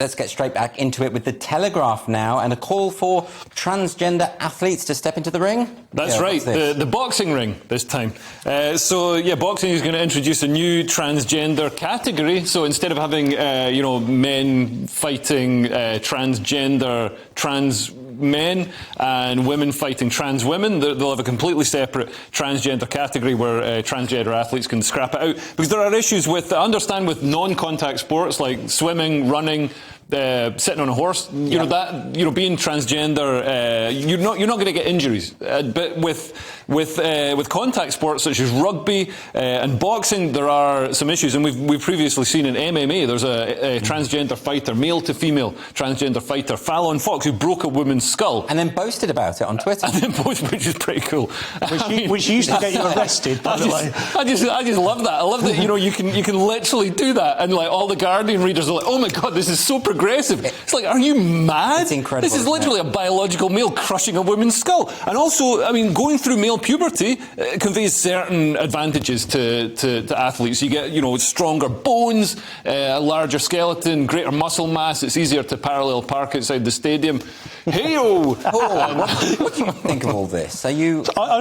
Let's get straight back into it with the Telegraph now, and a call for transgender athletes to step into the ring. That's right, the boxing ring this time. Boxing is going to introduce a new transgender category. So instead of having, men fighting transgender trans men and women fighting trans women, they'll have a completely separate transgender category where transgender athletes can scrap it out. Because there are issues with non-contact sports like swimming, running, sitting on a horse, being transgender, you're not going to get injuries. But with contact sports such as rugby and boxing, there are some issues. And we've previously seen in MMA, there's a transgender fighter, male to female transgender fighter, Fallon Fox, who broke a woman's skull and then boasted about it on Twitter. Which is pretty cool. Which used to get you arrested, by the way. I just love that. I love that. You can literally do that, and like all the Guardian readers are like, "Oh my God, this is so progressive." It's like, are you mad? It's incredible. This is literally a biological male crushing a woman's skull. And also, going through male puberty conveys certain advantages to athletes. You get, stronger bones, a larger skeleton, greater muscle mass. It's easier to parallel park outside the stadium. Hey-o! What do you think of all this? I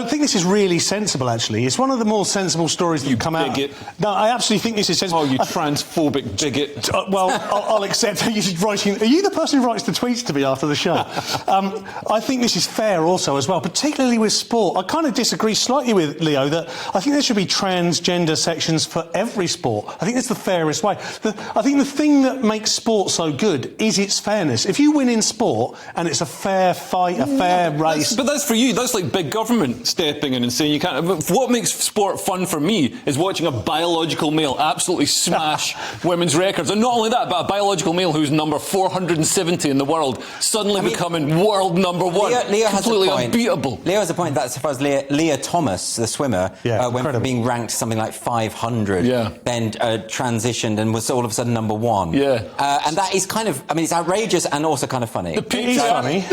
think this is really sensible, actually. It's one of the more sensible stories that come out. No, I absolutely think this is sensible. Oh, you transphobic bigot. I'll accept that you're writing. Are you the person who writes the tweets to me after the show? I think this is fair also as well, particularly with sport. I kind of disagree slightly with Leo that I think there should be transgender sections for every sport. I think that's the fairest way. I think the thing that makes sport so good is its fairness. If you win in sport and it's a fair fight, a fair race... But that's for you. That's like big government stepping in and saying you can't... What makes sport fun for me is watching a biological male absolutely smash women's records. And not only that, but a biological male who's number 470 in the world suddenly becoming world number one. Leo completely has a point. unbeatable. Leo has a point that as far as Leah Thomas, the swimmer, went from being ranked something like 500, then transitioned and was all of a sudden number one. And that is kind of, it's outrageous and also kind of funny. The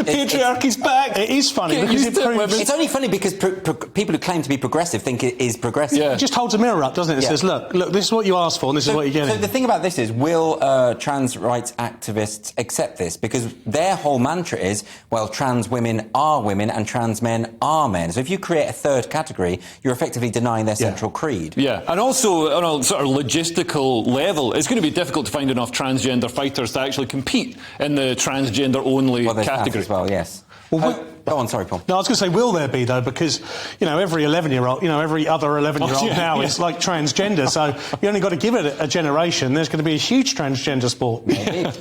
patriarchy's back. It is funny. Because it's only funny because people who claim to be progressive think it is progressive. It just holds a mirror up, doesn't it? It says, look, this is what you asked for and this is what you're getting. So the thing about this is, will trans rights activists accept this? Because their whole mantra is, well, trans women are women and trans men are men. So if you create a third category, you're effectively denying their central creed. And also, on a sort of logistical level, it's going to be difficult to find enough transgender fighters to actually compete in the transgender-only category. As well, yes. Go on, sorry, Paul. No, I was going to say, will there be, though? Because, every 11-year-old, every other 11-year-old now is like transgender. So you only got to give it a generation. There's going to be a huge transgender sport.